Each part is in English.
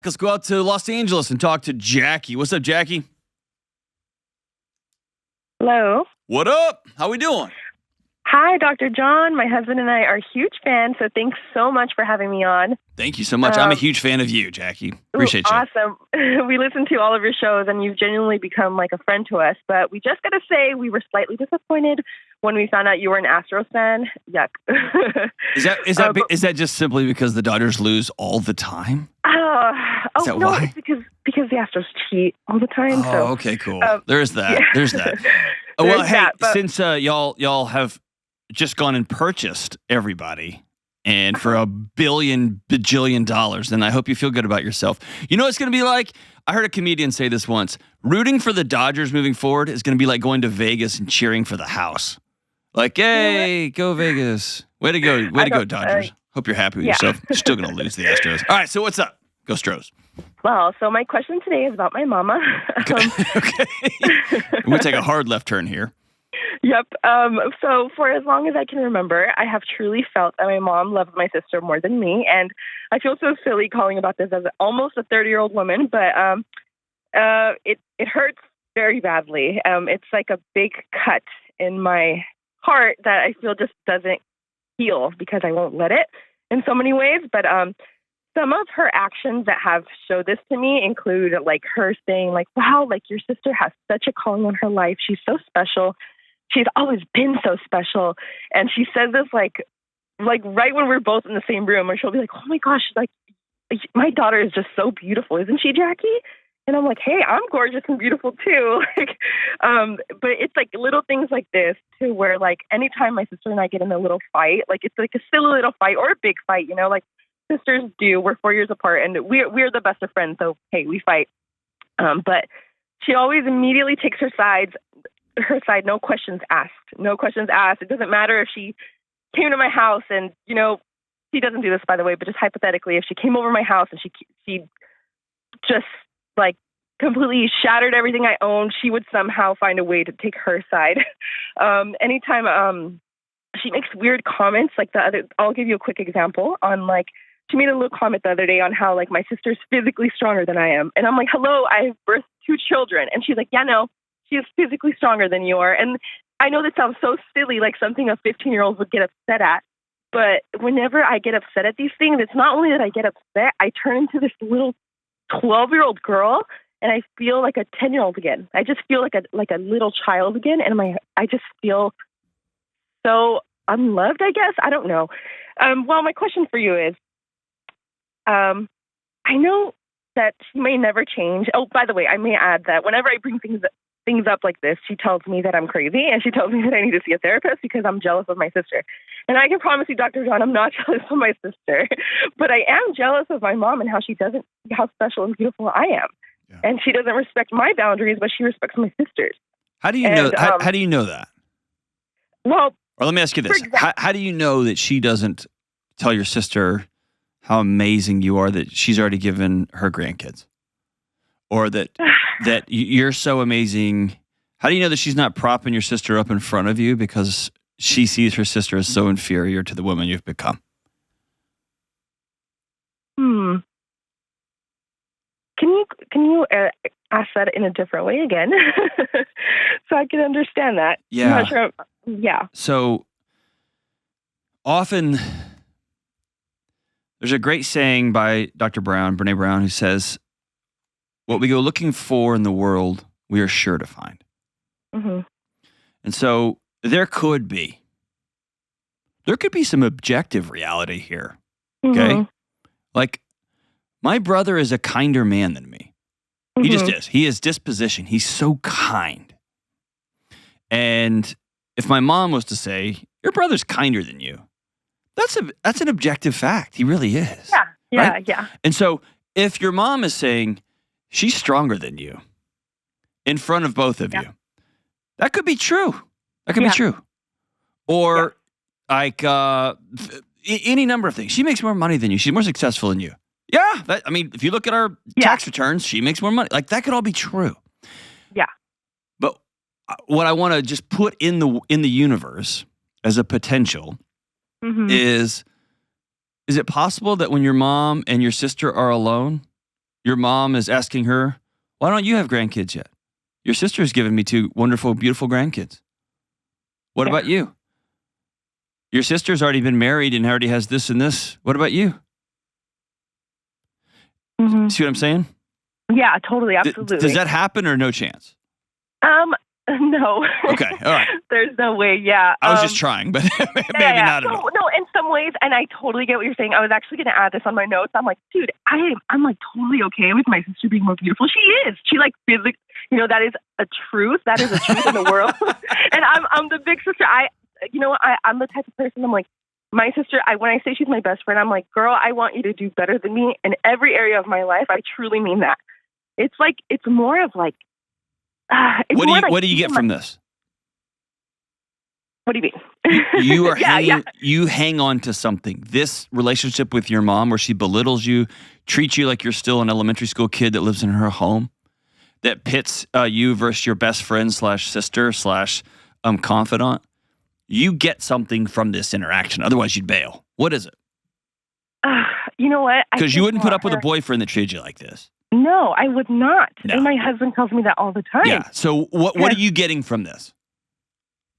Let's go out to Los Angeles and talk to Jackie. What's up, Jackie? Hello. What up? How we doing? Hi, Dr. John. My husband and I are huge fans, so thanks so much for having me on. Thank you so much. I'm a huge fan of you, Jackie. Appreciate you. Awesome. We listen to all of your shows, and you've genuinely become like a friend to us. But we just got to say we were slightly disappointed when we found out you were an Astros fan. Yuck. Is that just simply because the Dodgers lose all the time? Is that no, why? it's because the Astros cheat all the time. Oh, so, okay, cool. There's that. Yeah. There's that. Well, hey, but since y'all have just gone and purchased everybody, and for bajillion dollars, then I hope you feel good about yourself. You know what it's going to be like? I heard a comedian say this once. Rooting for the Dodgers moving forward is going to be like going to Vegas and cheering for the house. Like, hey, go Vegas. Way to go. Way to go, Dodgers. Hope you're happy with yourself. You're still going to lose the Astros. All right, so what's up? Go Stros. Well, so my question today is about my mama. Okay. I'm going to take a hard left turn here. Yep. So for as long as I can remember, I have truly felt that my mom loved my sister more than me. And I feel so silly calling about this as almost a 30-year-old woman, but it hurts very badly. It's like a big cut in my heart that I feel just doesn't heal because I won't let it in so many ways. But some of her actions that have showed this to me include like her saying like, wow, like your sister has such a calling on her life. She's so special. She's always been so special. And she says this like right when we're both in the same room, or she'll be like, oh my gosh, like my daughter is just so beautiful. Isn't she, Jackie? And I'm like, hey, I'm gorgeous and beautiful too. But it's like little things like this too, where like anytime my sister and I get in a little fight, like it's like a silly little fight or a big fight, you know, like sisters do. We're 4 years apart and we're the best of friends. So, hey, we fight. But she always immediately takes her side, no questions asked. No questions asked. It doesn't matter if she came to my house and, you know, she doesn't do this, by the way, but just hypothetically, if she came over my house and she just like completely shattered everything I owned, she would somehow find a way to take her side. Anytime she makes weird comments, like I'll give you a quick example on like, she made a little comment the other day on how like my sister's physically stronger than I am. And I'm like, hello, I have birthed 2 children. And she's like, yeah, no, she is physically stronger than you are. And I know that sounds so silly, like something a 15-year-old would get upset at. But whenever I get upset at these things, it's not only that I get upset, I turn into this little 12-year-old girl and I feel like a 10-year-old again. I just feel like a little child again. And I just feel so unloved, I guess. I don't know. Well, my question for you is, I know that she may never change. Oh, by the way, I may add that whenever I bring things up like this, she tells me that I'm crazy and she tells me that I need to see a therapist because I'm jealous of my sister. And I can promise you, Dr. John, I'm not jealous of my sister, but I am jealous of my mom and how special and beautiful I am. Yeah. And she doesn't respect my boundaries, but she respects my sister's. How do you know? How do you know that? Well, or let me ask you this: how do you know that she doesn't tell your sister how amazing you are, that she's already given her grandkids, or that you're so amazing? How do you know that she's not propping your sister up in front of you because she sees her sister as so inferior to the woman you've become? Can you ask that in a different way again, so I can understand that? Yeah. I'm not sure. Yeah. So often, there's a great saying by Dr. Brene Brown, who says, what we go looking for in the world, we are sure to find. Mm-hmm. And so there could be some objective reality here. Okay. Mm-hmm. Like, my brother is a kinder man than me. Mm-hmm. He just is. He is disposition. He's so kind. And if my mom was to say, your brother's kinder than you, that's an objective fact. He really is. Yeah, right? yeah. And so if your mom is saying she's stronger than you in front of both of you, that could be true. That could be true. Or like any number of things. She makes more money than you. She's more successful than you. Yeah. If you look at our tax returns, she makes more money. Like, that could all be true. Yeah. But what I want to just put in the universe as a potential is it possible that when your mom and your sister are alone, Your mom is asking her, why don't you have grandkids yet? Your sister's given me 2 wonderful, beautiful grandkids. What about you? Your sister's already been married and already has this and this. What about you? Mm-hmm. See what I'm saying? Yeah, totally, absolutely. Does that happen or no chance? No. Okay, all right. There's no way, yeah. I was just trying, but maybe not at all. No, in some ways, and I totally get what you're saying. I was actually going to add this on my notes. I'm like, dude, I'm like totally okay with my sister being more beautiful. She is. She like physically, that is a truth. That is a truth in the world. And I'm the big sister. I'm the type of person. I'm like, my sister. When I say she's my best friend, I'm like, girl, I want you to do better than me in every area of my life. I truly mean that. It's like it's more of like. What do you get from this? What do you mean? You are you hang on to something. This relationship with your mom where she belittles you, treats you like you're still an elementary school kid that lives in her home, that pits you versus your best friend / sister / confidant. You get something from this interaction. Otherwise, you'd bail. What is it? You know what? Because you wouldn't put up with a boyfriend that treated you like this. No, I would not. No. And my husband tells me that all the time. Yeah. So what are you getting from this?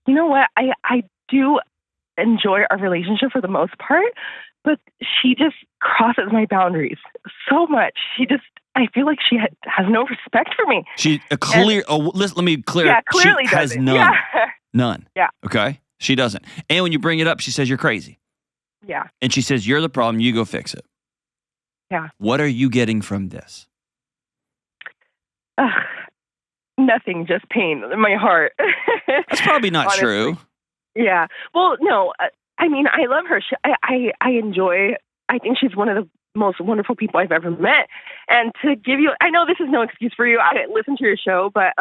You know what? I do enjoy our relationship for the most part, but she just crosses my boundaries so much. I feel like she has no respect for me. She let me clear. Yeah, clearly she has doesn't. none. Yeah. None. Yeah. Okay? She doesn't. And when you bring it up, she says you're crazy. Yeah. And she says, you're the problem. You go fix it. Yeah. What are you getting from this? Nothing, just pain in my heart. That's probably not Honestly. true. Yeah. Well, no. I mean, I love her. I enjoy. I think she's one of the most wonderful people I've ever met. And to give you, I know this is no excuse for you. I listen to your show, but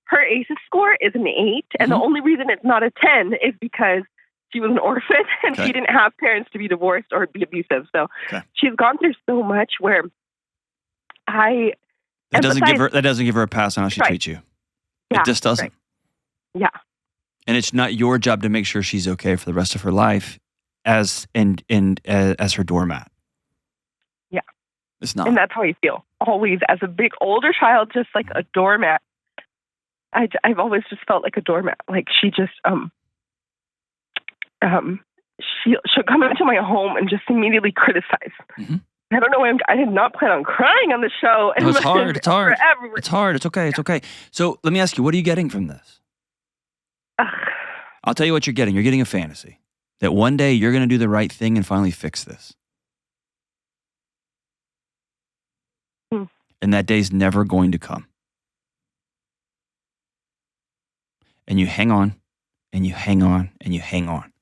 her ACEs score is an 8, and the only reason it's not a 10 is because she was an orphan and she didn't have parents to be divorced or be abusive. So she's gone through so much where that doesn't give her a pass on how she treats you. Yeah, it just doesn't. Right. Yeah. And it's not your job to make sure she's okay for the rest of her life as her doormat. Yeah. It's not. And that's how I feel. Always as a big older child, just like a doormat. I've always just felt like a doormat. Like she just she'll come into my home and just immediately criticize. Mm-hmm. I don't know why I did not plan on crying on the show. No, it's hard. It's hard. It's hard. It's okay. It's okay. So let me ask you, what are you getting from this? I'll tell you what you're getting. You're getting a fantasy that one day you're going to do the right thing and finally fix this. And that day's never going to come. And you hang on, and you hang on, and you hang on.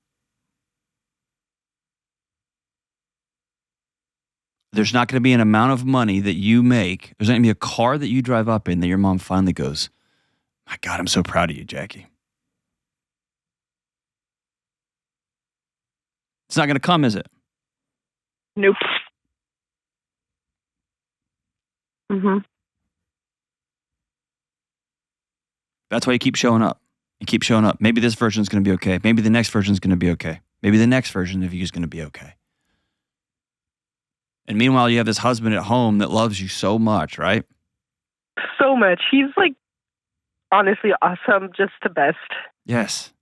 There's not going to be an amount of money that you make. There's not going to be a car that you drive up in that your mom finally goes, my God, I'm so proud of you, Jackie. It's not going to come, is it? Nope. Mm-hmm. That's why you keep showing up. You keep showing up. Maybe this version is going to be okay. Maybe the next version is going to be okay. Maybe the next version of you is going to be okay. And meanwhile, you have this husband at home that loves you so much, right? So much. He's like, honestly, awesome. Just the best. Yes.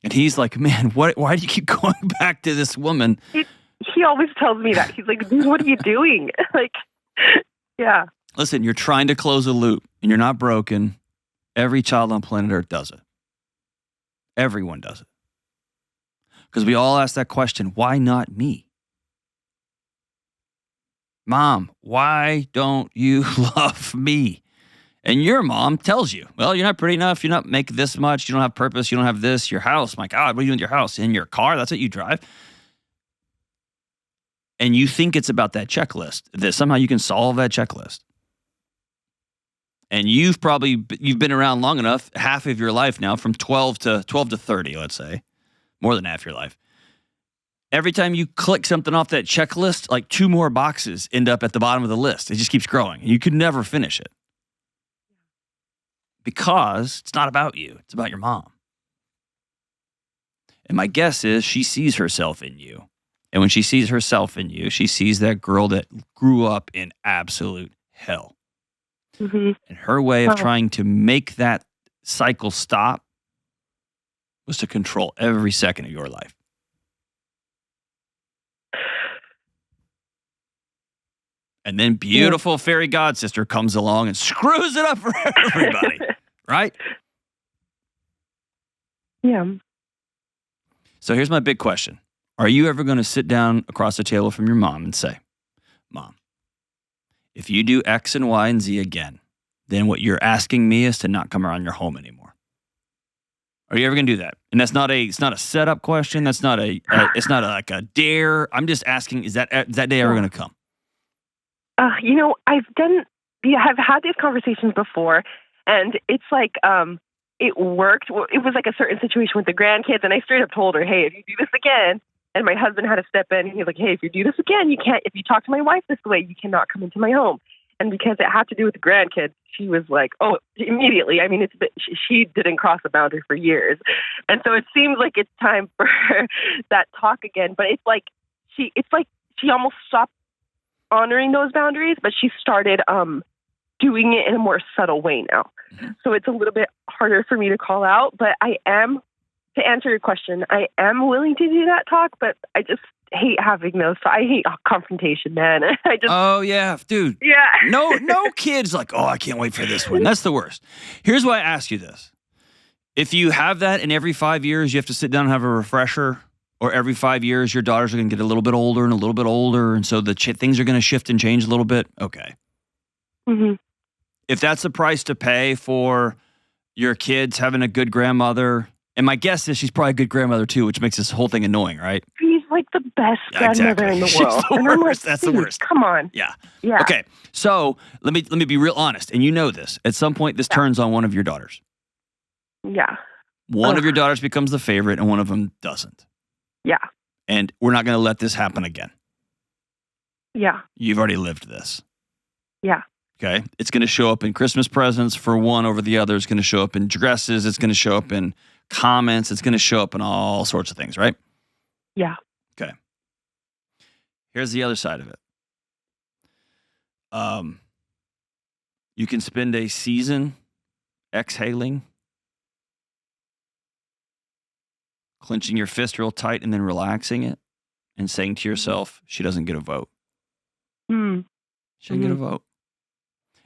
And he's like, man, why do you keep going back to this woman? He always tells me that. He's like, dude, what are you doing? Like, yeah. Listen, you're trying to close a loop and you're not broken. Every child on planet Earth does it. Everyone does it. Because we all ask that question, why not me? Mom, why don't you love me? And your mom tells you, well, you're not pretty enough. You're not making this much. You don't have purpose. You don't have this. Your house, my God, what are you doing with your house? In your car, that's what you drive. And you think it's about that checklist, that somehow you can solve that checklist. And you've been around long enough, half of your life now, from 12 to 30, let's say, more than half your life. Every time you click something off that checklist, like 2 more boxes end up at the bottom of the list. It just keeps growing. You could never finish it. Because it's not about you. It's about your mom. And my guess is she sees herself in you. And when she sees herself in you, she sees that girl that grew up in absolute hell. Mm-hmm. And her way of Oh. trying to make that cycle stop was to control every second of your life. And then beautiful fairy godsister comes along and screws it up for everybody, right? Yeah. So here's my big question. Are you ever going to sit down across the table from your mom and say, Mom, if you do X and Y and Z again, then what you're asking me is to not come around your home anymore? Are you ever going to do that? And it's not a setup question. That's not like a dare. I'm just asking, is that day ever going to come? I've had these conversations before, and it's like, it worked. It was like a certain situation with the grandkids, and I straight up told her, hey, if you do this again, and my husband had to step in, and he's like, hey, if you do this again, you can't, if you talk to my wife this way, you cannot come into my home. And because it had to do with the grandkids, she was like, oh, immediately. I mean, she didn't cross the boundary for years. And so it seems like it's time for that talk again. But it's like she almost stopped honoring those boundaries, but she started doing it in a more subtle way now. So it's a little bit harder for me to call out, but to answer your question, I am willing to do that talk, but I just hate having those. So I hate confrontation, man. Oh yeah, dude. Yeah. No kids like, oh, I can't wait for this one. That's the worst. Here's why I ask you this. If you have that and every 5 years you have to sit down and have a refresher, or every 5 years your daughters are going to get a little bit older and a little bit older, and so the things are going to shift and change a little bit, okay. Mm-hmm. If that's the price to pay for your kids having a good grandmother, and my guess is she's probably a good grandmother too, which makes this whole thing annoying, right? She's like the best grandmother in the She's world. the And I'm like, worst. That's the worst. Come on. Yeah. Yeah. Okay. So let me be real honest, and you know this. At some point, this turns on one of your daughters. Yeah. One of your daughters becomes the favorite, and one of them doesn't. Yeah. And we're not going to let this happen again. Yeah. You've already lived this. Yeah. Okay. It's going to show up in Christmas presents for one over the other. It's going to show up in dresses. It's going to show up in comments. It's going to show up in all sorts of things, right? Yeah. Okay. Here's the other side of it. You can spend a season exhaling, clenching your fist real tight and then relaxing it and saying to yourself, she doesn't get a vote. Mm. She doesn't get a vote.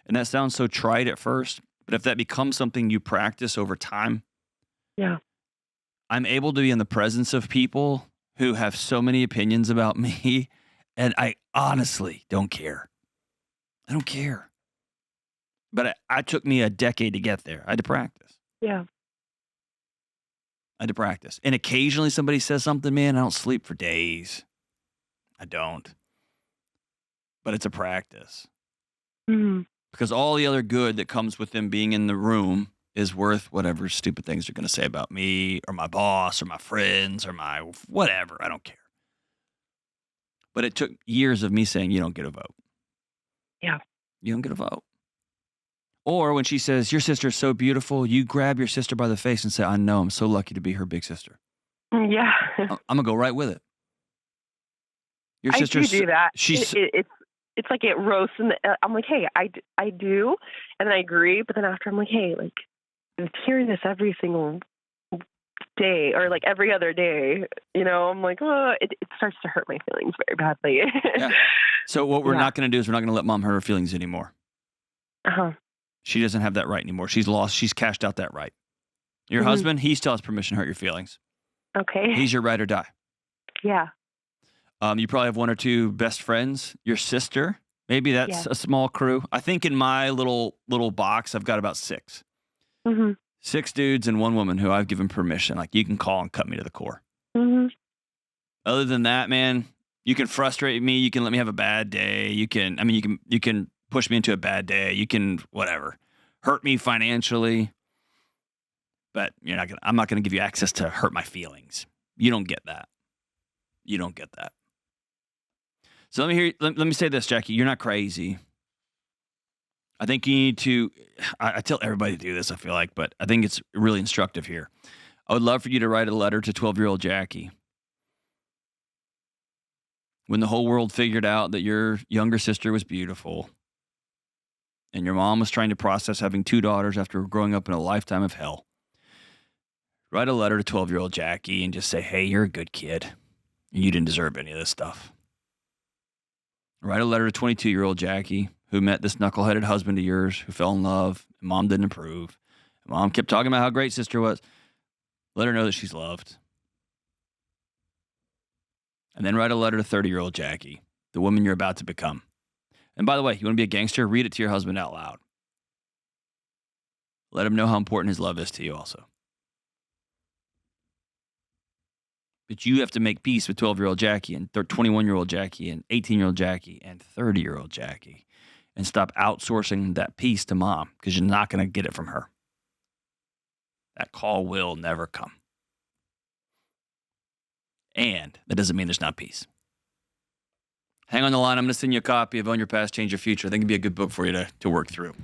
And that sounds so trite at first, but if that becomes something you practice over time, yeah, I'm able to be in the presence of people who have so many opinions about me, and I honestly don't care. I don't care. But it took me a decade to get there. I had to practice. Yeah. I had to practice. And occasionally somebody says something, man, I don't sleep for days. I don't. But it's a practice. Mm. Because all the other good that comes with them being in the room is worth whatever stupid things they're going to say about me or my boss or my friends or my whatever. I don't care. But it took years of me saying, you don't get a vote. Yeah. You don't get a vote. Or when she says, your sister's so beautiful, you grab your sister by the face and say, I know, I'm so lucky to be her big sister. Yeah. I'm going to go right with it. Your I sister's do that. She's it's like it roasts, and I'm like, hey, I do, and then I agree, but then after I'm like, hey, like hearing this every single day or like every other day, I'm like, oh, it starts to hurt my feelings very badly. Yeah. So what we're not going to do is we're not going to let mom hurt her feelings anymore. Uh-huh. She doesn't have that right anymore. She's cashed out that right. Your husband, he still has permission to hurt your feelings. Okay. He's your ride or die. Yeah. You probably have one or two best friends. Your sister, maybe that's a small crew. I think in my little box, I've got about 6. Mm-hmm. 6 dudes and 1 woman who I've given permission. Like, you can call and cut me to the core. Mm-hmm. Other than that, man, you can frustrate me. You can let me have a bad day. You can push me into a bad day. You can whatever, hurt me financially. But I'm not gonna give you access to hurt my feelings. You don't get that. You don't get that. So let me say this, Jackie. You're not crazy. I think you need to. I tell everybody to do this, I feel like, but I think it's really instructive here. I would love for you to write a letter to 12-year-old Jackie. When the whole world figured out that your younger sister was beautiful, and your mom was trying to process having 2 daughters after growing up in a lifetime of hell, write a letter to 12-year-old Jackie and just say, hey, you're a good kid. You didn't deserve any of this stuff. Write a letter to 22-year-old Jackie, who met this knuckleheaded husband of yours, who fell in love, and mom didn't approve. And mom kept talking about how great sister was. Let her know that she's loved. And then write a letter to 30-year-old Jackie, the woman you're about to become. And by the way, you want to be a gangster? Read it to your husband out loud. Let him know how important his love is to you also. But you have to make peace with 12-year-old Jackie and 21-year-old Jackie and 18-year-old Jackie and 30-year-old Jackie and stop outsourcing that peace to mom because you're not going to get it from her. That call will never come. And that doesn't mean there's not peace. Hang on the line. I'm going to send you a copy of Own Your Past, Change Your Future. I think it'd be a good book for you to work through.